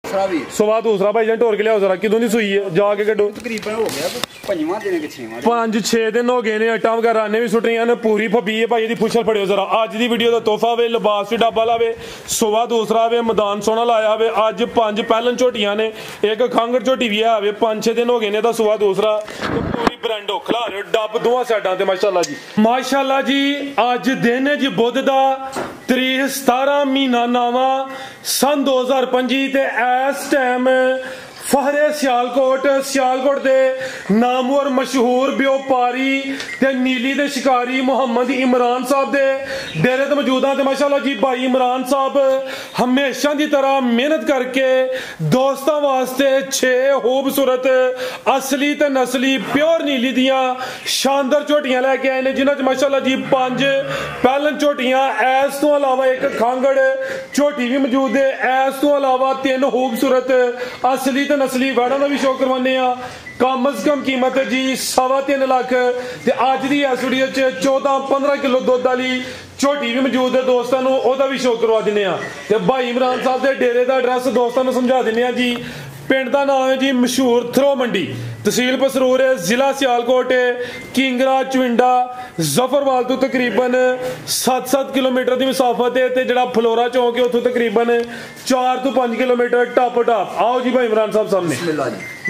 सुबह दूसरा भाई जान टोर के लिया जरा किदों दी सूई है जाके कड्डो तकरीबन हो गया 5-6 दिन हो गए ने अट्टा वगैरह ने भी सुट रही ने पूरी फब्बी है भाई दी पुछल फड़ियो जरा अज दी वीडियो दा तोहफा वे लिबास भी डब्बा लावे सुबह दूसरा वे मैदान सोना लाया वे अज 5 पहलन झोटियां ने एक खांगड़ झोटी भी है 5-6 दिन हो गए ने सुबह दूसरा तो पूरी ब्रांडो खिला रहे डब दोवां साइडां ते माशाल्लाह जी अज दिन है जी बुध दा तरीक 17 महीना नावा सन 2025 ते इस टाइम फहरे सियालकोट दे नामवर मशहूर व्यापारी ते नीली दे शिकारी मोहम्मद इमरान साहब दे डेरे ते मौजूद हां ते माशाल्लाह जी भाई इमरान साहब हमेशा दी तरह मेहनत करके दोस्तां वास्ते 6 खूबसूरत असली ते नस्ली प्योर नीली दियां शानदार झोटियां लेके आए ने जिन्हां च माशाल्लाह जी 5 पहलन झोटियां इस तो अलावा एक खांगड़ झोटी भी मौजूद है इस तो अलावा 3 खूबसूरत असली नस्ली वैड़ा का भी शो करवाने कम अज कम कीमत जी 3.25 लाख ते अज दी इस वीडियो च 14-15 किलो दुध वाली झोटी भी मौजूद है दोस्तों ओदा भी शो करवा दिने ते भाई इमरान साहब के डेरे का एड्रैस दोस्तों समझा दिने जी पिंड का नाम है जी मशहूर थ्रो मंडी तहसील पसरूर है जिला सियालकोट है किंगरा चविंडा जफरवाल तो तकरीबन 7-7 किलोमीटर की मुसाफत है ते जड़ा फलोरा चौक है उतो तकरीबन 4 to 5 किलोमीटर टॉप आओ जी भाई इमरान साहब सामने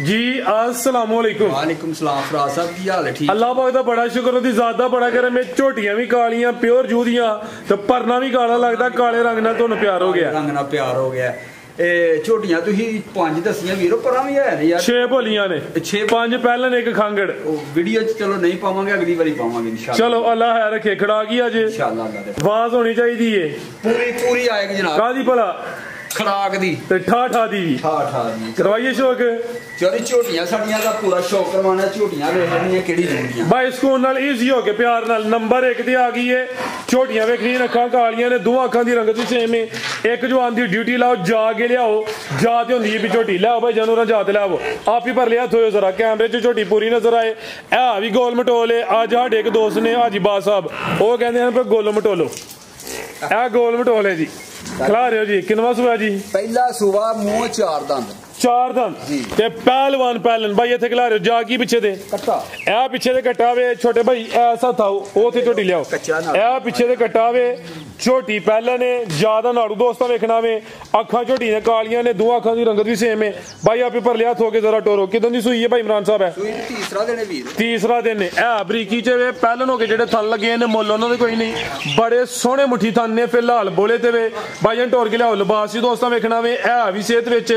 जी अस्सलाम वालेकुम। वालेकुम सलाम फराज साहब की हाल है ठीक अल्लाह पाक दा बड़ा शुक्र दी ज़ात दा बड़ा करे में झोटियां भी कालियां प्योर जूदियां ते परना भी काला लगदा काले रंग नाल तुहानू प्यार हो गया रंग नाल प्यार हो गया झोटियां तुसीं 5 दसियां वीरो परां भी है ने यार 6 बोलियां ने 5 पहलन एक खांगड़ वीडियो च चलो नहीं पावांगे अगली बारी पावांगे इंशाल्लाह चलो अल्लाह है रखे खड़ा गई अज इंशाल्लाह आवाज होनी चाहिए पूरी आएगी जनाब कादी भला खड़ाक दी ते ठा दी करवाइए शौक चोरी झोटियां साडियां दा पूरा शौक करवाना झोटियां वेख लेनियां केड़ी झोटियां भाई सुकून नाल इजी हो के प्यार नाल नंबर 1 ते आ गई है झोटियां वेखनी अखां कालियां ने दोवां अखां दी रंगत भी सेम है एक जवान दी ड्यूटी लाओ जाके लियाओ जात होंदी है भी झोटी लाओ भाई जानवर जात लाओ आप ही पर लिया थोयो जरा कैमरे च झोटी पूरी नजर आए है भी गोल मटोल है अज साडे एक दोस्त ने हाजी बास साहब वो कहंदे हैं गोल मटोलो ए गोल मटोल है जी खिला रहे हो जी किनवा सुबह जी पहला सुबह मुंह 4 दंद ते पहलवान पहलन भाई इत्थे खिला रहे हो जा की पिछे दे कट्टा ए पिछे दे कट्टा वे छोटे भाई ऐसा था ओ थे झोटी लियाओ ए पिछे दे कट्टा वे झोटी पहलन है ज्यादा नाड़ू दोस्तां वेखना वे अखां झोटी ने कालियां ने दो अखां दी रंगत भी सेम है भाई आप पर लिया थोके जरा टोरो किदों दी सूई है भाई इमरान साहब है तीसरा दिन है ए बरीकी च वे पहलन हो के जेड़े थन लगे ने मुੱਲ ਉਹਨਾਂ ਦੇ ਕੋਈ नहीं बड़े सोहने मुट्ठी थन ने फिलहाल बोले ते वे भाई जन टोर के लियाओ लिबास भी दोस्तां वेखना वे है भी सेहत विच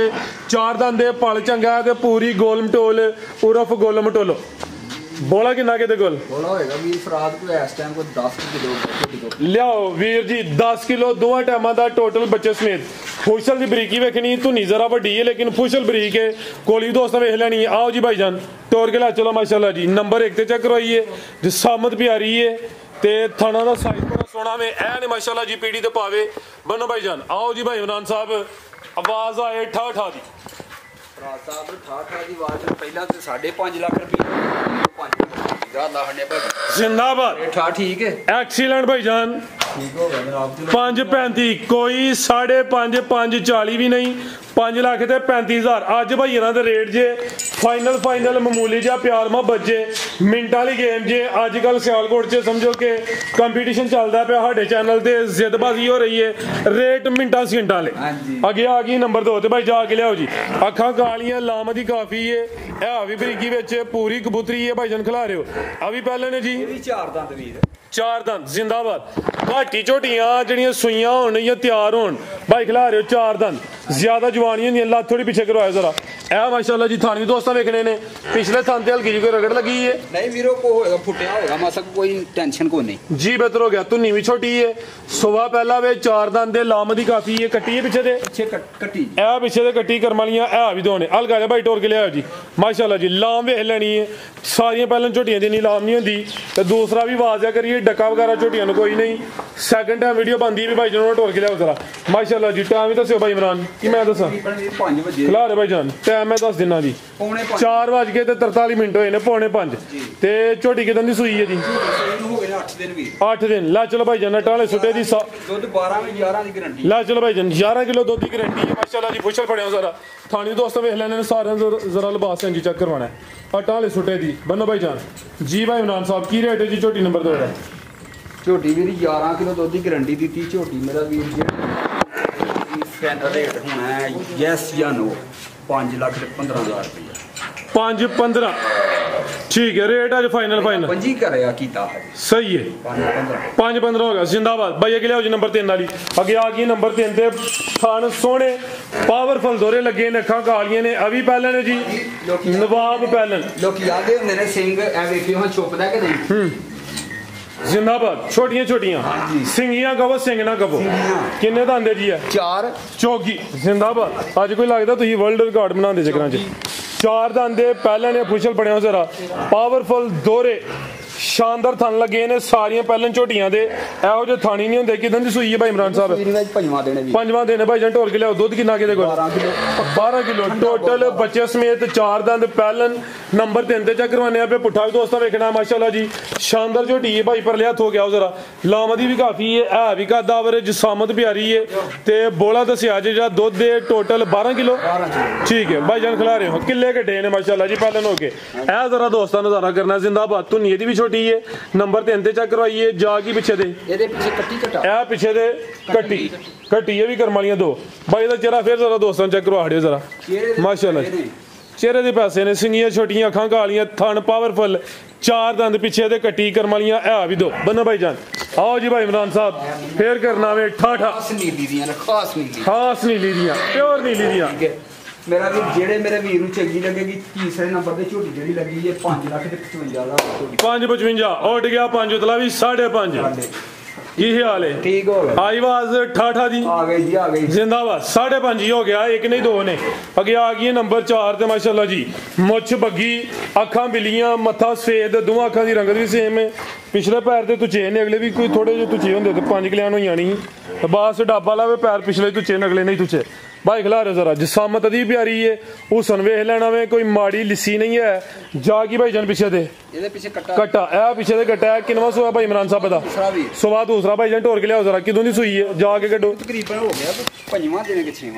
4 दंद पल चंगा ते पूरी गोल मटोल उर्फ गोल मटोलो बोला कि ना के गोल बोला होएगा वीर फराद को इस टाइम को 10 किलो लियाओ वीर जी 10 किलो दोवां टाइमां दा टोटल बच्चे समेत फुशल दी बरीकी वेखनी धुनी जरा वड्डी है लेकिन फुशल बरीक है कोली दोस्तां वेख लैनी आओ जी भाईजान टोर के ला चलो माशाल्लाह जी नंबर 1 ते चेक करवाइए जिसामत प्यारी है ते थाना दा साइज बड़ा सोहना में ऐ ने माशाल्लाह जी पीढ़ी ते पावे बनो भाईजान आओ जी भाई इमरान साहब आवाज आए ठा दी फराद साहब ठा दी आवाज पहला ते 5.5 लाख रुपए जिंदाबाद ठा ठीक है एक्सीलेंट भाईजान ठीक हो गया जनाब 5.35 कोई 5.5 भी नहीं 5 लाख ते 35,000 अज भाई इन्हां दे रेट जे फाइनल मामूली जा प्यार मोहब्बत जे मिनट वाली गेम जे अजकल सियालकोट च समझो कि कंपीटिशन चलता पे साडे चैनल ते जिदबाजी हो रही है रेट मिनटा सेकंड वाले अगे आ गई नंबर 2 ते भाई जाके लियाओ जी अखां कालियां लाम दी काफी है भी बरीकी विच पूरी कबूतरी है भाईजान खिला रहे हो अभी पहले ने जी 4 दंद वीर 4 दंद जिंदाबाद घाटी झोटियां जड़ियां सुइयां होन या तैयार होन भाई खिला रहे हो 4 दंद ज्यादा जवानी होंदी लत्त थोड़ी पीछे करवाओ जरा ए माशाल्लाह जी थानी दोस्तां वेखने ने पिछले थान ते हल्की जी कोई रगड़ लगी है नहीं वीरो को होएगा फुटिया होएगा मासा कोई टेंशन को नहीं जी बेहतर हो गया धुनी भी छोटी है सुबह पहला वे 4 दंद दे लाम दी काफी है कट्टी है पीछे दे कट्टी ए पीछे दे कट्टी करमालियां ए भी दोने हल्का जा भाई टोर के लिया जी माशाल्लाह जी लाम वेख लेनी है सारियां पहले झोटियां दी नहीं लाम नहीं होंदी ते दूसरा भी वाजिया करिए डका वगैरह झोटियां नु कोई नहीं सेकंड टाइम वीडियो बनदी भी भाई जन टोर के लिया जरा माशाल्लाह जी टाइम भी दस्यो भाई इमरान कि मैं दसा 5 बजे खिला रहे भाईजान ਟਾਈਮ ਮੈਂ ਦੱਸ ਦਿੰਨਾ ਜੀ 4:43 ਹੋਏ ਨੇ, 4:45 ਤੇ ਝੋਟੀ ਕਿਦਾਂ ਦੀ ਸੂਈ ਹੈ ਜੀ? 8 ਦਿਨ। ਲੈ ਚਲੋ ਭਾਈ ਜਾਨ ਟਾਲੇ ਸੁੱਟੇ ਦੀ ਦੁੱਧ 12-11 ਦੀ ਗਾਰੰਟੀ। ਲੈ ਚਲੋ ਭਾਈ ਜਾਨ 11 ਕਿਲੋ ਦੁੱਧ ਦੀ ਗਾਰੰਟੀ ਹੈ ਮਾਸ਼ਾਅੱਲਾ ਜੀ। ਪੁੱਛਲ ਫੜਿਆ ਜ਼ਰਾ ਥਾਣੀ ਦੋਸਤੋ ਵੇਖ ਲੈਣੇ ਨੇ ਸਾਰਿਆਂ ਜ਼ਰਾ ਲਿਬਾਸ ਜੀ ਚੈੱਕ ਕਰਵਾਣਾ ਆ ਟਾਲੇ ਸੁੱਟੇ ਦੀ ਬੰਨੋ ਭਾਈ ਜਾਨ ਜੀ। ਭਾਈ ਇਮਰਾਨ ਸਾਹਿਬ ਕੀ ਰੇਟ ਹੈ ਜੀ ਝੋਟੀ ਨੰਬਰ 2 ਦਾ? ਝੋਟੀ ਵੀਰ 11 ਕਿਲੋ ਦੁੱਧ ਦੀ ਗਾਰੰਟੀ ਦਿੱਤੀ ਝੋਟੀ ਮੇਰਾ ਵੀਰ ਜੀ। ਸਟੈਂਡਰਡ ਰੇਟ ਹੋਣਾ ਹੈ ਯੈਸ ਜਾਂ ਨੋ 5,15,000 ਰੁਪਏ। 5-15 ਠੀਕ ਹੈ ਰੇਟ ਅੱਜ ਫਾਈਨਲ ਪੰਜੀ ਕਰਿਆ ਕੀਤਾ ਹੈ ਸਹੀ ਹੈ। 5-15 ਹੋ ਗਿਆ ਜਿੰਦਾਬਾਦ ਭਾਈ। ਅਗੇ ਲਿਆਓ ਜੀ ਨੰਬਰ 3 ਵਾਲੀ। ਅੱਗੇ ਆ ਗਈ ਨੰਬਰ 3 ਤੇ ਖਾਨ ਸੋਹਣੇ ਪਾਵਰਫੁਲ ਦੋਰੇ ਲੱਗੇ ਨੇ, ਅੱਖਾਂ ਕਾਲੀਆਂ ਨੇ। ਅਵੀ ਪਹਿਲਾਂ ਨੇ ਜੀ ਨਵਾਬ ਪਹਿਲਾਂ ਲੋਕੀ ਆਦੇ ਹੁੰਦੇ ਨੇ ਸਿੰਘ ਐ ਵੇਖਿਓ ਹਾਂ ਚੁੱਪਦਾ ਕਿ ਨਹੀਂ। ਜਿੰਦਾਬਾਦ। ਛੋਟੀਆਂ ਛੋਟੀਆਂ ਸਿੰਗੀਆਂ ਕਹੋ ਸਿੰਘ ਨਾ ਕਹੋ। ਕਿੰਨੇ ਦਾ ਆਂਦੇ ਜੀ ਹੈ? 4 ਚੌਗੀ। ਜਿੰਦਾਬਾਦ। ਅੱਜ ਕੋਈ ਲੱਗਦਾ ਤੁਸੀਂ ਵਰਲਡ ਰਿਕਾਰਡ ਬਣਾਉਂਦੇ ਚੱਕਰਾਂ 'ਚ। 4 ਦਾ ਆਂਦੇ ਪਹਿਲਾਂ ਨੇ ਪੁੱਛਲ ਬਣਿਆ ਜ਼ਰਾ ਪਾਵਰਫੁਲ ਦੋਰੇ ਸ਼ਾਨਦਾਰ ਥਣ ਲੱਗੇ ਨੇ ਸਾਰੀਆਂ ਪਹਿਲਾਂ ਝੋਟੀਆਂ ਦੇ। ਇਹੋ ਜਿਹੇ ਥਾਣੀ ਨਹੀਂ ਹੁੰਦੇ। ਕਿਦਾਂ ਦੀ ਸੂਈ ਹੈ ਭਾਈ ਇਮਰਾਨ ਸਾਹਿਬ? ਪੰਜਵਾਂ ਦਿਨ ਭਾਈ ਜਾਨ ਢੋਲ ਕੇ ਲਿਆਓ। ਦੁੱਧ ਕਿੰਨਾ ਕਿਹਦੇ ਕੋਲ? 12 ਕਿਲੋ ਟੋਟਲ ਬੱਚੇ ਸਮੇਤ। 4 ਦੰਦ ਪਹਿਲਾਂ ਨੰਬਰ 3 ਤੇ ਚੈੱਕ ਕਰਵਾਨੇ ਆਪੇ ਪੁੱਠਾ ਵੀ ਦੋਸਤਾਂ ਵੇਖਣਾ ਮਾਸ਼ਾਅੱਲਾ ਜੀ। ਸ਼ਾਨਦਾਰ ਝੋਟੀ ਹੈ ਭਾਈ। ਪਰਲੇ ਹੱਥ ਹੋ ਗਿਆ ਜ਼ਰਾ ਲਾਮਦੀ ਵੀ ਕਾਫੀ ਹੈ ਵੀ ਕਾਦਾ ਆਵਰੇਜ ਜਿਸਾਮਤ ਪਿਆਰੀ ਹੈ ਤੇ ਬੋਲਾ ਦੱਸਿਆ ਜਿਹੜਾ ਦੁੱਧ ਦੇ ਟੋਟਲ 12 ਕਿਲੋ ਠੀਕ ਹੈ ਭਾਈ ਜਾਨ ਖਿਲਾ ਰਹੇ ਹੋ। ਕਿੱਲੇ ਘੱਡੇ ਨੇ ਮਾਸ਼ਾਅੱਲਾ ਜੀ ਪਹਿਲਾਂ ਹੋ ਕੇ। ਇਹ ਜ਼ਰਾ ਦੋਸਤਾਂ ਨਜ਼ਾਰਾ ਕਰਨਾ ਜਿੰਦਾਬਾਦ। ਧੁਨੀ ਇਹਦੀ ਵੀ ਛੋਟੀ ਹੈ ਨੰਬਰ 3 ਤੇ ਚੈੱਕ ਕਰਵਾਈਏ। ਜਾ ਕੀ ਪਿੱਛੇ ਦੇ ਇਹਦੇ ਪਿੱਛੇ ਕੱਟੀ ਘਟਾ ਇਹ ਪਿੱਛੇ ਦੇ ਕੱਟੀ ਇਹ ਵੀ ਕਰਮ ਵਾਲੀਆਂ 2 ਭਾਈ ਦਾ ਚਿਹਰਾ ਫਿਰ ਜ਼ਰਾ ਦੋਸਤਾਂ ਚੈੱਕ ਕਰਵਾ ਹੜਿਓ ਜ਼ਰਾ ਮਾਸ਼ਾਅੱਲਾ। ਚਿਹਰੇ ਦੇ ਪੈਸੇ ਨੇ ਸਿੰਗੀਆਂ ਛੋਟੀਆਂ ਅੱਖਾਂ ਕਾਲੀਆਂ ਥਣ ਪਾਵਰਫੁਲ 4 ਦੰਦ ਪਿੱਛੇ ਦੇ ਕੱਟੀ ਕਰਮ ਵਾਲੀਆਂ ਇਹ ਵੀ 2 ਬੰਨੋ ਭਾਈ ਜਾਨ। ਆਓ ਜੀ ਭਾਈ ਇਮਰਾਨ ਸਾਹਿਬ ਫੇਰ ਕਰਨਾ ਵੇ ਠਾਠਾ ਖਾਸ ਨੀਲੀ ਦੀਆਂ ਪਿਓਰ ਨੀਲੀ ਦੀਆਂ। ਮੇਰਾ ਵੀ ਜਿਹੜੇ ਮੇਰੇ ਵੀਰ ਨੂੰ ਚੰਗੀ ਲੱਗੇਗੀ ਤੀਸਰੇ ਨੰਬਰ ਤੇ ਝੋਟੀ ਜਿਹੜੀ ਲੱਗੀ ਹੈ 5,55,000 555 ਉੱਡ ਗਿਆ 5 ਉਤਲਾ ਵੀ 5.5 ਕੀ ਹਾਲ ਹੈ? ਠੀਕ ਹੋ ਗਿਆ। ਆਵਾਜ਼ ਠਾਠਾ ਦੀ ਆ ਗਈ ਜੀ ਆ ਗਈ ਜਿੰਦਾਬਾਦ। 5.5 ਹੀ ਹੋ ਗਿਆ ਇੱਕ ਨਹੀਂ 2 ਨੇ। ਅੱਗੇ ਆ ਗਈ ਨੰਬਰ 4 ਤੇ ਮਾਸ਼ਾਅੱਲਾ ਜੀ ਮੁੱਛ ਬੱਗੀ ਅੱਖਾਂ ਬਿਲੀਆਂ ਮੱਥਾ ਸਫੇਦ ਦੋਵਾਂ ਅੱਖਾਂ ਦੀ ਰੰਗਤ ਵੀ ਸੇਮ ਹੈ। ਪਿਛਲੇ ਪੈਰ ਤੇ ਤੁਚੇ ਨੇ ਅਗਲੇ ਵੀ ਕੋਈ ਥੋੜੇ ਜਿਹੇ ਤੁਚੇ ਹੁੰਦੇ ਤੇ 5 ਕਿਲਿਆਂ ਨੂੰ ਜਾਣੀ ਬਾਸ ਡਾਬਾ ਲਾਵੇ ਪੈਰ ਪਿਛਲੇ ਤੁਚੇ ਨੇ ਅਗਲੇ ਨਹੀਂ ਤੁਚੇ भाई खिला रहे जरा जिसामत अदी प्यारी है हुसन वेख लेना वे कोई माड़ी लिस्सी नहीं है। जागी भाई जान पीछे दे कट्टा ए पीछे दे कट्टा है। किनवा सुआ भाई इमरान साहब दा? सुआ दूसरा भाई जान ढोर के लियाओ जरा किदों दी सूई है जाके कड्डो। तकरीबन हो गया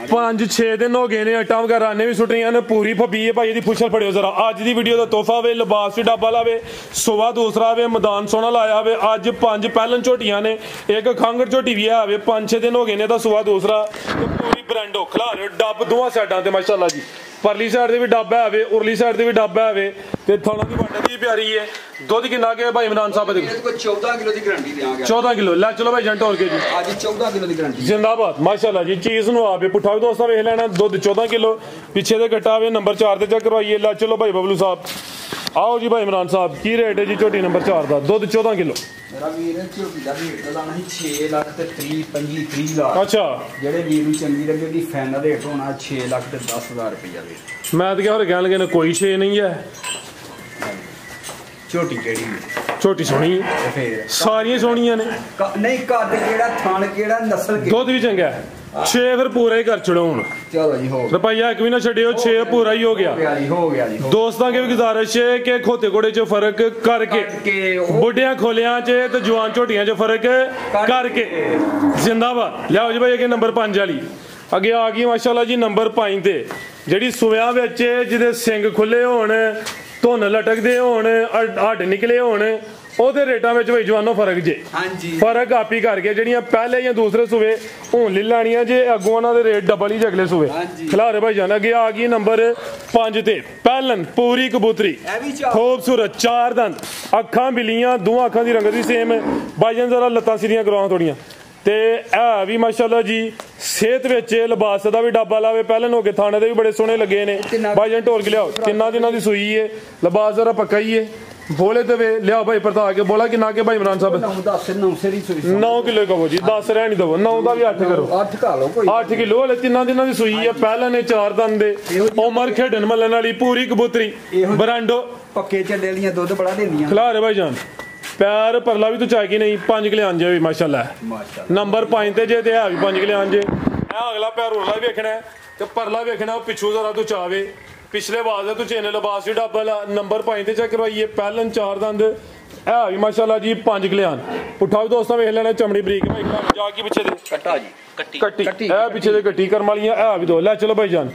5-6 दिन हो गए ने। अट्टा वगैरह ने भी सुटनियां ने पूरी फबी है भाई दी पुछल फड़ियो जरा। अज दी वीडियो दा तोहफा वे लिबास भी डब्बा लावे सुआ दूसरा वे मैदान सोना लाया वे। अज 5 पहलन झोटियां ने एक खांगड़ झोटी भी है 5-6 दिन हो गए ने दा सुआ दूसरा पूरी ब्रांडो खिला रहे डब दोवां साइडां ते माशाअल्लाह जी। परली साइड ते भी डब है उरली साइड ते भी डब है ते थाना दी वंड दी प्यारी है। दुध कितना के भाई इमरान साहब दे 14 किलो दी गारंटी देंगे। 14 किलो ला चलो भाई जंट और के जी आज 14 किलो दी गारंटी जिंदाबाद माशाअल्लाह जी। चीज नु आपे पुठा भी दोस्तों वेख लेना दुध 14 किलो पीछे दे कट्टा वे नंबर 4 ते चेक करवाइए। ला चलो भाई बबलू साहब आओ जी भाई इमरान साहब की रेट है जी झोटी नंबर 4 दा दुध 14 किलो? मेरा वीर झोटी दा रेट लाना ही 6 लाख ते 30 लाख। अच्छा जेड़े वीर नु चंगी लगेगी फाइनल रेट होना 6 लाख ते 10,000 रुपया वे। मैं तो क्या कहने लगे कोई 6 नहीं है। झोटी केड़ी छोटी सोहनी सारियां सोहनियां ने नहीं कद केड़ा थान केड़ा नस्ल दुध भी चंगा है 6 फिर पूरा ही कर छड़ो हुन। चलो जी हो रुपया एक भी ना छड़ियो 6 पूरा ही हो गया जी। दोस्तां के भी गुजारिश है कि खोते घोड़े च फर्क करके बुढ़ियां खोलियां च ते जवान झोटियां च फर्क करके जिंदाबाद। लियाओ जी भाई अगे नंबर 5 वाली अगे आ गई माशाअल्लाह जी नंबर 5 ते जेड़ी सुविया विच जिदे सिंग खुले होण धुन लटकदे होण हड्ड निकले होण ओदे रेटां विच भाई जवानों फर्क जे फर्क आपी करके जेड़ियां पहले या दूसरे सूबे हुन ले लाणियां जे अगों उन्हां दे रेट डबल ही अगले सूबे खिलारे भाई जान। अगे आ गई नंबर 5 ते पहलन पूरी कबूतरी खूबसूरत 4 दंद अखां बिलियां दोवां अखां दी रंगत भी सेम भाई जान जरा लत्तां सीरियां करवाओ थोड़ियां ते है भी माशाअल्लाह जी सेहत विच लिबास दा भी डब्बा लावे पहलन हो के थाने दे भी बड़े सोहने लगे ने भाई जान ढोल के लियाओ। किन्ना दिनां दी सूई है लिबास जरा पक्का ही है बोले तो वे लियाओ भाई परता के बोला कि ना के भाई इमरान साहब 9 किलो कहो जी 10 रहनी दो 9 का भी 8 करो 8 किलो वाले 3 दिनों की सूई है पहले ने 4 दंद उमर खेडन मलन वाली पूरी कबूतरी बरांडो पक्के चलेलियां दुध बड़ा देंदियां खिला रहे भाई जान पैर परला भी तो चाहिए नहीं 5 किलो आंजे भी माशाल्लाह नंबर 5 ते जे ते है भी 5 किलो आंजे अगला पैर उरला भी वेखना ਤੇ ਪਰਲਾ ਵੇਖਣਾ ਪਿੱਛੋਂ ਜ਼ਰਾ ਤੂੰ ਚਾਵੇ ਪਿਛਲੇ ਵਾਰ ਤੂੰ ਚੈਨਲ ਲਿਬਾਸ ਵੀ ਡੱਬਲ ਨੰਬਰ 5 ਤੇ ਚੈੱਕ ਕਰਵਾਈਏ ਪਹਿਲਨ 4 ਦੰਦ ਇਹ ਵੀ ਮਾਸ਼ਾਅੱਲਾ ਜੀ 5 ਗਲਿਆਨ ਪੁੱਠਾ ਵੀ ਦੋਸਤਾਂ ਵੇਖ ਲੈਣਾ ਚਮੜੀ ਬਰੀਕ ਭਾਈ ਜਾ ਕੇ ਪਿੱਛੇ ਦੇ ਕੱਟਾ ਜੀ ਕੱਟੀ ਇਹ ਪਿੱਛੇ ਦੇ ਕੱਟੀ ਕਰਮ ਵਾਲੀਆਂ ਇਹ ਵੀ ਦੋ ਲੈ ਚਲੋ ਭਾਈ ਜਾਨ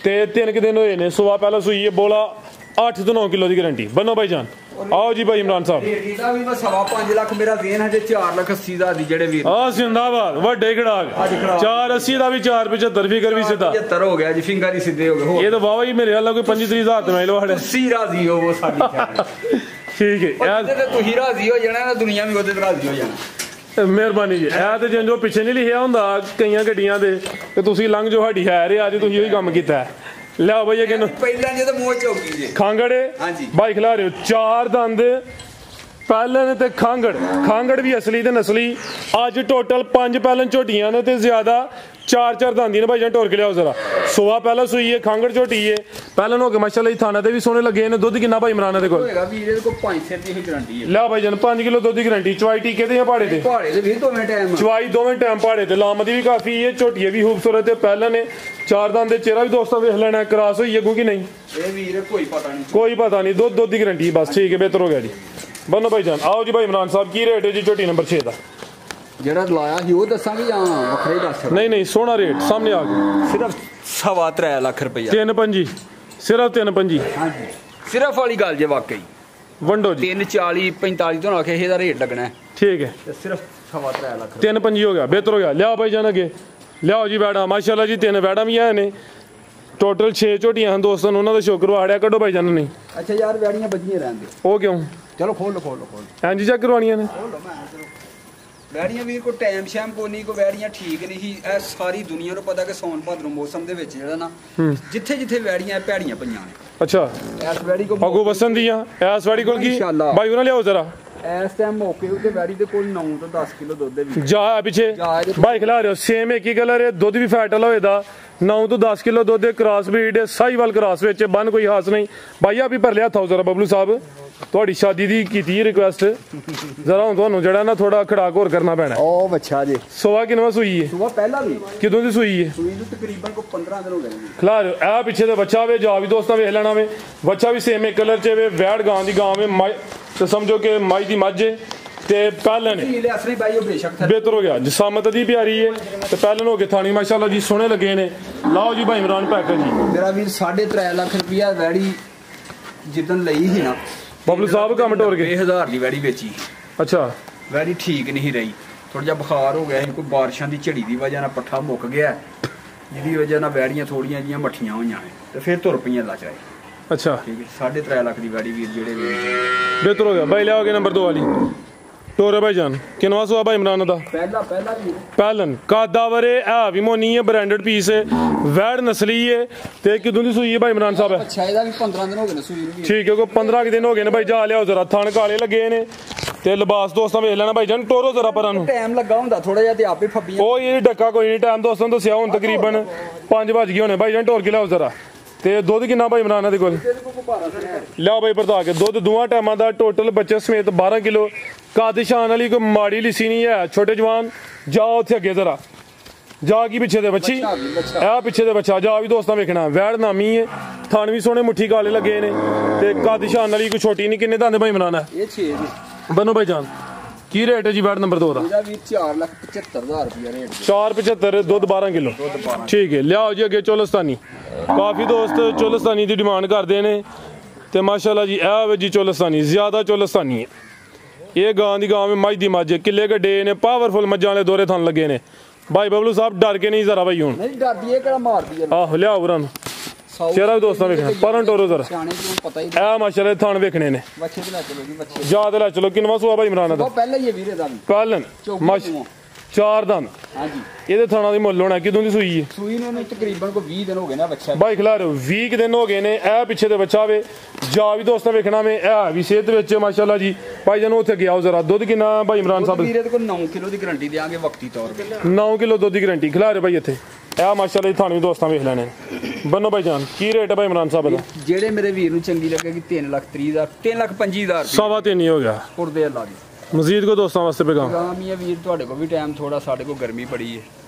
ਤੇ 3 ਦਿਨ ਹੋਏ ਨੇ ਸੁਆ ਪਹਿਲਾਂ ਸੂਈ ਹੈ ਬੋਲਾ 8 ਤੋਂ 9 ਕਿਲੋ ਦੀ ਗਾਰੰਟੀ ਬੰਨੋ ਭਾਈ ਜਾਨ आओ जी भाई इमरान साहब ਇਹਦਾ ਵੀ ਮੈਂ 5.5 ਲੱਖ ਮੇਰਾ ਦੇਣ ਹਜੇ 4,80,000 ਦੀ ਜਿਹੜੇ ਵੀਰ ਆ ਜ਼ਿੰਦਾਬਾਦ ਵੱਡੇ ਖੜਾਕ 480 ਦਾ ਵੀ 475 ਫਿਕਰ ਵੀ ਸਿੱਧਾ 75 ਹੋ ਗਿਆ ਜੀ ਫਿੰਗਰ ਹੀ ਸਿੱਧੇ ਹੋ ਗਏ ਇਹ ਤਾਂ ਵਾਵਾ ਹੀ ਮੇਰੇ ਹਾਲ ਕੋਈ 25000 ਤੇ ਮੈਂ ਲਵਾੜੇ ਤੁਸੀਂ ਰਾਜ਼ੀ ਹੋ ਉਹ ਸਾਡੀ ਠੀਕ ਹੈ ਯਾਰ ਤੇ ਤੁਸੀਂ ਰਾਜ਼ੀ ਹੋ ਜਾਣਾ ਨਾ ਦੁਨੀਆ ਵੀ ਉਹਦੇ ਤੇ ਰਾਜ਼ੀ ਹੋ ਜਾਣਾ ਮਿਹਰਬਾਨੀ ਜੀ ਇਹ ਤੇ ਜਿੰਜੋ ਪਿੱਛੇ ਨਹੀਂ ਲਿਖਿਆ ਹੁੰਦਾ ਕਈਆਂ ਗੱਡੀਆਂ ਦੇ ਤੇ ਤੁਸੀਂ ਲੰਘ ਜੋ ਸਾਡੀ ਹੈ ਰੇ ਅੱਜ ਤੁਸੀਂ ਉਹੀ ਕੰਮ ਕੀਤਾ ਲਿਆਓ ਭਈਆ ਕਿਨੂੰ ਪਹਿਲਾਂ ਜੇ ਤਾਂ ਮੋਹ ਚੌਕੀ ਜੀ ਖਾਂਗੜੇ ਹਾਂਜੀ ਬਾਈ ਖਿਲਾ ਰਹੇ ਹੋ 4 ਦੰਦ ਪਹਿਲਨ ਤੇ ਖਾਂਗੜ ਵੀ ਅਸਲੀ ਤੇ ਨਸਲੀ ਅੱਜ ਟੋਟਲ 5 ਪਹਿਲਨ ਝੋਟੀਆਂ ਨੇ ਤੇ ਜ਼ਿਆਦਾ 4 ਦੰਦੀ ਨੇ ਭਾਈ ਜਾਨ ਟੋਰ ਕੇ ਲਿਆਓ ਜ਼ਰਾ ਸੋਆ ਪਹਿਲਾਂ ਸੂਈ ਹੈ ਖਾਂਗੜ ਝੋਟੀ ਹੈ ਪਹਿਲਨ ਹੋ ਕੇ ਮਾਸ਼ਾਅੱਲਾ ਥਾਣਾ ਤੇ ਵੀ ਸੋਹਣੇ ਲੱਗੇ ਨੇ ਦੁੱਧ ਕਿੰਨਾ ਭਾਈ ਇਮਰਾਨ ਦੇ ਕੋਲ ਹੋਏਗਾ ਵੀਰ ਇਹਦੇ ਕੋਲ 5 ਸਿਰ ਦੀ ਗਾਰੰਟੀ ਹੈ ਲਿਆ ਭਾਈ ਜਾਨ 5 ਕਿਲੋ ਦੁੱਧ ਦੀ ਗਾਰੰਟੀ ਚਵਾਈ ਟੀਕੇ ਤੇ ਜਾਂ ਪਹਾੜੇ ਤੇ ਵੀਰ ਦੋਵੇਂ ਟਾਈਮ ਚਵਾਈ ਦੋਵੇਂ ਟਾਈਮ ਪਹਾੜੇ ਤੇ ਲਾਮਦੀ ਵੀ ਕਾਫੀ ਹੈ ਝੋਟੀ ਵੀ ਖੂਬਸੂਰਤ ਹੈ ਪਹਿਲਾਂ ਨੇ 4 ਦੰਦ ਦੇ ਚਿਹਰਾ ਵੀ ਦੋਸਤਾਂ ਵੇਖ ਲੈਣਾ ਕ੍ਰਾਸ ਹੋਈ ਅੱਗੋਂ ਕਿ ਨਹੀਂ ਇਹ ਵੀਰ ਕੋਈ ਪਤਾ ਨਹੀਂ ਦੁੱਧ ਦੀ ਗਾਰੰਟੀ ਬਸ ਠੀਕ ਹੈ ਬਿਹਤਰ ਹੋ ਗਿਆ ਜੀ ਬੰਨੋ ਭਾਈ ਜਾਨ ਆਓ ਜੀ ਭਾਈ ਇਮਰਾਨ ਸਾਹਿਬ ਕੀ ਰੇਟ ਹੈ ਜੀ ਝੋਟੀ ਨੰਬਰ 6 ਦਾ ਜਿਹੜਾ ਲਾਇਆ ਸੀ ਉਹ ਦੱਸਾਂਗੇ ਜਾਂ ਵੱਖਰਾ ਹੀ ਦੱਸ ਨਹੀਂ ਸੋਹਣਾ ਰੇਟ ਸਾਹਮਣੇ ਆ ਗਿਆ ਸਿਰਫ 3.25 ਲੱਖ ਰੁਪਇਆ 3.25 ਸਿਰਫ 3.25 ਹਾਂਜੀ ਸਿਰਫ ਵਾਲੀ ਗੱਲ ਜੇ ਵਾਕਈ ਵੰਡੋ ਜੀ 340 45 ਤੋਂ ਆਖੇ ਇਹਦਾ ਰੇਟ ਲੱਗਣਾ ਠੀਕ ਹੈ ਤੇ ਸਿਰਫ 3.25 ਲੱਖ 3.25 ਹੋ ਗਿਆ ਬਿਹਤਰ ਹੋ ਗਿਆ ਲਿਆਓ ਭਾਈ ਜਾਨ ਅੱਗੇ ਲਿਆਓ ਜੀ ਵੈੜਾ ਮਾਸ਼ਾਅੱਲਾ ਜੀ 3 ਵੈੜਾ ਵੀ ਆਏ ਨੇ ਟੋਟਲ 6 ਝੋਟੀਆਂ ਹਨ ਦੋਸਤਾਂ ਨੂੰ ਉਹਨਾਂ ਦਾ ਸ਼ੁਕਰ ਵਾੜਿਆ ਕੱਢੋ ਭਾਈ ਜਾਨ ਨਹੀਂ ਅੱਛਾ ਯਾਰ ਵੈੜੀਆਂ ਬੱਜੀਆਂ ਰਹਿੰਦੇ ਉਹ ਕਿਉਂ ਚਲੋ ਖੋਲ ਹਾਂਜੀ ਚੈੱਕ ਕਰਵਾਉਣੀਆਂ ਨੇ ਵੈੜੀਆਂ ਵੀਰ ਕੋ ਟਾਈਮ ਸ਼ੈਮ ਕੋਨੀ ਕੋ ਵੈੜੀਆਂ ਠੀਕ ਨਹੀਂ ਇਹ ਸਾਰੀ ਦੁਨੀਆ ਨੂੰ ਪਤਾ ਕਿ ਸੌਣ ਭਾਦਰੋਂ ਮੌਸਮ ਦੇ ਵਿੱਚ ਜਿਹੜਾ ਨਾ ਜਿੱਥੇ ਭੈੜੀਆਂ ਪਈਆਂ ਨੇ ਅੱਛਾ ਇਸ ਵੈੜੀ ਕੋ ਅਗੋ ਵਸਨ ਦੀਆਂ ਇਸ ਵੈੜੀ ਕੋਲ ਕੀ ਭਾਈ ਉਹਨਾਂ ਲਿਆਓ ਜ਼ਰਾ ਇਸ ਟਾਈਮ ਮੌਕੇ ਉੱਤੇ ਵੈੜੀ ਦੇ ਕੋਲ 9 ਤੋਂ 10 ਕਿਲੋ ਦੁੱਧ ਦੇ ਵੀ ਜਾ ਪਿੱਛੇ ਭਾਈ ਖਿਲਾ ਰਹੇ ਹੋ ਸੇਮ ਇੱਕ ਹੀ ਕਲਰ ਹੈ ਦੁੱਧ ਵੀ ਫੈਟ ਵਾਲਾ ਹੋਏਦਾ 9 ਤੋਂ 10 ਕਿਲੋ ਦੁੱਧ ਦੇ ਕ੍ਰਾਸ ਬਰੀਡ ਸਾਈਵਾਲ ਕ੍ਰਾਸ ਵਿੱਚ ਬੰਨ ਕੋਈ ਹਾਸ ਨਹੀਂ ਭਾਈ ਆ ਵੀ ਭਰ ਲਿਆ ਥਾਓ ਜ਼ਰਾ ਬਬਲੂ ਸਾਹਿਬ ਤੁਹਾਡੀ ਸ਼ਾਦੀ ਦੀ ਕੀਤੀ ਰਿਕੁਐਸਟ ਜ਼ਰਾ ਹੁਣ ਤੁਹਾਨੂੰ ਜਿਹੜਾ ਨਾ ਥੋੜਾ ਖੜਾਕ ਹੋਰ ਕਰਨਾ ਪੈਣਾ ਉਹ ਬੱਚਾ ਜੀ ਸੋਆ ਕਿਨਵਾ ਸੂਈ ਹੈ ਸੋਆ ਪਹਿਲਾਂ ਵੀ ਕਿਦੋਂ ਦੀ ਸੂਈ ਹੈ ਸੂਈ ਨੂੰ ਤਕਰੀਬਨ ਕੋ 15 ਦਿਨ ਹੋ ਗਏ ਨੇ ਖਿਲਾ ਰਹੇ ਆ ਪਿੱਛੇ ਦੇ ਬੱਚਾ ਵੇ ਜਾ ਵੀ ਦੋਸਤਾਂ ਵੇਖ ਲੈਣਾ ਵੇ ਬੱਚਾ ਵੀ ਸੇਮ ਇੱਕ ਕਲਰ ਚ ਵੇ ਵੈੜ ਗਾਂ ਦੀ ਗਾਂ ਵੇ ਤੇ ਸਮਝੋ ਕਿ ਮਾਈ ਦੀ ਮੱਝ ਤੇ ਪਹਿਲਨ ਬਿਹਤਰ ਹੋ ਗਿਆ ਜਸਾਮਤ ਦੀ ਪਿਆਰੀ ਹੈ ਤੇ ਪਹਿਲਨ ਹੋ ਕੇ ਥਾਣੀ ਮਾਸ਼ਾਅੱਲਾ ਜੀ ਸੋਹਣੇ ਲੱਗੇ ਨੇ ਲਾਓ ਜੀ ਭਾਈ ਇਮਰਾਨ ਪੈਕਰ ਜੀ ਮੇਰਾ ਵੀਰ 3.5 ਲੱਖ ਰੁਪਇਆ ਵੈੜੀ ਜਿੱਦਣ ਲਈ ਸੀ ਨਾ ਬਬਲੂ ਸਾਹਿਬ ਕੰਮ ਟੋਰ ਗਏ 1000 ਦੀ ਵੈੜੀ ਵੇਚੀ ਅੱਛਾ ਵੈੜੀ ਠੀਕ ਨਹੀਂ ਰਹੀ ਥੋੜਾ ਜਿਹਾ ਬੁਖਾਰ ਹੋ ਗਿਆ ਸੀ ਕੋਈ ਬਾਰਿਸ਼ਾਂ ਦੀ ਝੜੀ ਦੀ ਵਜ੍ਹਾ ਨਾਲ ਪੱਠਾ ਮੁੱਕ ਗਿਆ ਜਿਹਦੀ ਵਜ੍ਹਾ ਨਾਲ ਵੈੜੀਆਂ ਥੋੜੀਆਂ ਜੀਆਂ ਮੱਠੀਆਂ ਹੋਈਆਂ ਨੇ ਤੇ ਫਿਰ ਤੁਰ ਪਈਆਂ ਲਾਚਾਏ ਅੱਛਾ ਠੀਕ ਹੈ 3.5 ਲੱਖ ਦੀ ਵੈੜੀ ਵੀਰ ਜਿਹੜੇ ਬਿਹਤਰ ਹੋ ਗਿਆ ਭਾਈ ਲਿਆਓਗੇ ਨੰਬਰ 2 ਵਾਲੀ ਟੋਰੇ ਭਾਈ ਜਾਨ ਕਿਨਵਾ ਸੁਆ ਭਾਈ ਇਮਰਾਨ ਦਾ ਪਹਿਲਾ ਵੀ ਪਹਿਲਨ ਕਾਦਾਵਰੇ ਆ ਵੀ ਮੋਨੀ ਹੈ ਬ੍ਰਾਂਡਡ ਪੀਸ ਹੈ ਵੈੜ ਨਸਲੀ ਹੈ ਤੇ ਕਿਦੋਂ ਦੀ ਸੂਈ ਹੈ ਭਾਈ ਇਮਰਾਨ ਸਾਹਿਬ ਅੱਛਾ ਇਹਦਾ ਵੀ 15 ਦਿਨ ਹੋ ਗਏ ਨੇ ਸੂਈ ਨੂੰ ਠੀਕ ਹੈ ਕੋ 15 ਦਿਨ ਹੋ ਗਏ ਨੇ ਭਾਈ ਜਾ ਲਿਆਓ ਜ਼ਰਾ ਥਣ ਕਾਲੇ ਲੱਗੇ ਨੇ ਤੇ ਲਿਬਾਸ ਦੋਸਤਾਂ ਵੇਖ ਲੈਣਾ ਭਾਈ ਜਾਨ ਟੋਰੋ ਜ਼ਰਾ ਪਰਾਂ ਨੂੰ ਟਾਈਮ ਲੱਗਾ ਹੁੰਦਾ ਥੋੜਾ ਜਿਹਾ ਤੇ ਆਪੇ ਫੱਬੀਆਂ ਉਹ ਇਹ ਡੱਕਾ ਕੋਈ ਨਹੀਂ ਟਾਈਮ ਦੋਸਤਾਂ ਨੂੰ ਦੱਸਿਆ ਹੁਣ ਤਕਰੀਬਨ 5 ਵਜ ਗਏ ਹੋਣੇ ਭਾਈ ਜਾਨ ਟੋਰ ਕੇ ਲਿਆਓ ਜ਼ਰਾ ਤੇ ਦੁੱਧ ਕਿੰਨਾ ਭਾਈ ਇਮਰਾਨ ਦੇ ਕੋਲ ਲਿਆਓ ਭਾਈ ਪਰਤਾ ਕੇ ਦੁੱਧ ਦੋਵਾਂ ਟਾਈਮਾਂ ਦਾ ਟੋਟਲ ਬੱਚੇ ਸਮੇਤ 12 ਕਿਲੋ ਕਾਦਿਸ਼ਾਨ ਵਾਲੀ ਕੋਈ ਮਾੜੀ ਲਿਸੀ ਨਹੀਂ ਹੈ ਛੋਟੇ ਜਵਾਨ ਜਾਓ ਉੱਥੇ ਅੱਗੇ ਜ਼ਰਾ ਜਾ ਕੀ ਪਿੱਛੇ ਦੇ ਬੱਚੀ ਇਹ ਪਿੱਛੇ ਦੇ ਬੱਚਾ ਜਾ ਵੀ ਦੋਸਤਾਂ ਵੇਖਣਾ ਵੈੜ ਨਾਮੀ ਹੈ ਥਣ ਵੀ ਸੋਹਣੇ ਮੁੱਠੀ ਕਾਲੇ ਲੱਗੇ ਨੇ ਤੇ ਕਾਦਿਸ਼ਾਨ ਵਾਲੀ ਕੋਈ ਛੋਟੀ ਨਹੀਂ ਕਿੰਨੇ ਦੰਦ ਭਾਈ ਇਮਰਾਨ ਹੈ ਇਹ 6 ਬੰਨੋ ਭਾਈ ਜਾਨ ਕੀ ਰੇਟ ਹੈ ਜੀ ਵੈੜ ਨੰਬਰ 2 ਦਾ ਇਹਦਾ ਵੀ 4,75,000 ਰੁਪਏ ਰੇਟ 475 ਦੁੱਧ 12 ਕਿਲੋ ਠੀਕ ਹੈ ਲਿਆਓ ਜੀ ਅੱਗੇ ਚੋਲਸਤਾਨੀ ਕਾਫੀ ਦੋਸਤ ਚੋਲਸਤਾਨੀ ਦੀ ਡਿਮਾਂਡ ਕਰਦੇ ਨੇ ਤੇ ਮਾਸ਼ਾਅੱਲਾ ਜੀ ਇਹ ਵੇ ਜੀ ਚੋਲਸਤਾਨੀ ਜ਼ਿਆਦਾ ਚੋਲਸਤਾਨੀ ਹੈ ਇਹ ਗਾਂ ਦੀ ਗਾਂ ਵਿੱਚ ਮੱਝ ਦੀ ਮੱਝ ਕਿੱਲੇ ਗੱਡੇ ਨੇ ਪਾਵਰਫੁਲ ਮੱਝਾਂ ਵਾਲੇ ਦੋਰੇ ਥਣ ਲੱਗੇ ਨੇ ਭਾਈ ਬਬਲੂ ਸਾਹਿਬ ਡਰ ਕੇ ਨਹੀਂ ਜ਼ਰਾ ਭਾਈ ਹੁਣ ਨਹੀਂ ਡਰਦੀ ਇਹ ਕਿਹੜਾ ਮਾਰਦੀ ਹੈ ਆਹੋ ਲਿਆਓ ਬਰਾਂ ਚਿਹਰਾ ਵੀ ਦੋਸਤਾਂ ਵੇਖਣਾ ਪਰਨ ਟੋਰੋ ਜ਼ਰਾ ਸਿਆਣੇ ਨੂੰ ਪਤਾ ਹੀ ਇਹ ਮਾਸ਼ਾਅੱਲਾ ਥਣ ਵੇਖਣੇ ਨੇ ਬੱਚੇ ਤੇ ਲੈ ਚਲੋ ਜੀ ਬੱਚੇ ਯਾਦ ਲੈ ਚਲੋ ਕਿੰਨਵਾ ਸੁਆ ਭਾਈ ਇਮਰਾਨ ਦਾ ਪਹਿਲਾਂ ਹੀ ਹੈ ਵੀਰੇ ਦਾ ਵੀ ਪਹਿਲਨ ਚਾਰ ਦੰਦ ਹਾਂਜੀ ਇਹਦੇ ਥਾਣਾ ਦੀ ਮੁੱਲ ਹੋਣਾ ਕਿਦੋਂ ਦੀ ਸੂਈ ਹੈ ਸੂਈ ਨੂੰ ਤਕਰੀਬਨ ਕੋ 20 ਦਿਨ ਹੋ ਗਏ ਨਾ ਬੱਚਾ ਭਾਈ ਖਿਲਾ ਰਹੇ 20 ਦਿਨ ਹੋ ਗਏ ਨੇ ਇਹ ਪਿੱਛੇ ਦੇ ਬੱਚਾ ਵੇ ਜਾ ਵੀ ਦੋਸਤਾਂ ਵੇਖਣਾ ਵੇ ਇਹ ਵੀ ਸਿਹਤ ਵਿੱਚ ਮਾਸ਼ਾਅੱਲਾ ਜੀ ਭਾਈ ਜਾਨ ਉੱਥੇ ਗਿਆ ਜ਼ਰਾ ਦੁੱਧ ਕਿੰਨਾ ਭਾਈ ਇਮਰਾਨ ਸਾਹਿਬ ਵੀਰੇ ਦੇ ਕੋਲ 9 ਕਿਲੋ ਦੀ ਗਾਰੰਟੀ ਦੇਾਂਗੇ ਵਕਤੀ ਤੌਰ ਤੇ 9 ਕਿਲੋ ਦੁੱਧ ਦੀ ਗਾਰੰਟੀ ਖਿਲਾ ਰਹੇ ਭਾਈ ਇੱਥੇ ਇਹ ਮਾਸ਼ਾਅੱਲਾ ਥਾਣੇ ਵੀ ਦੋਸਤਾਂ ਵੇਖ ਲੈਣੇ ਬੰਨੋ ਭਾਈ ਜਾਨ ਕੀ ਰੇਟ ਹੈ ਭਾਈ ਇਮਰਾਨ ਸਾਹਿਬ ਦਾ ਜਿਹੜੇ ਮੇਰੇ ਵੀਰ ਨੂੰ ਚੰਗੀ ਲੱਗੇਗੀ 3,30,000 3,25,000 ਸਵਾ 3 ਹੀ ਹੋ ਗਿਆ ਪੁਰਦੇ ਅੱਲਾ ਦੀ ਮਜ਼ੀਦ ਕੋ ਦੋਸਤਾਂ ਵਾਸਤੇ ਪੈਗਾਮ ਵੀਰ ਤੁਹਾਡੇ ਕੋਲ ਵੀ ਟਾਈਮ ਥੋੜਾ ਸਾਡੇ ਕੋਲ ਗਰਮੀ ਬੜੀ ਹੈ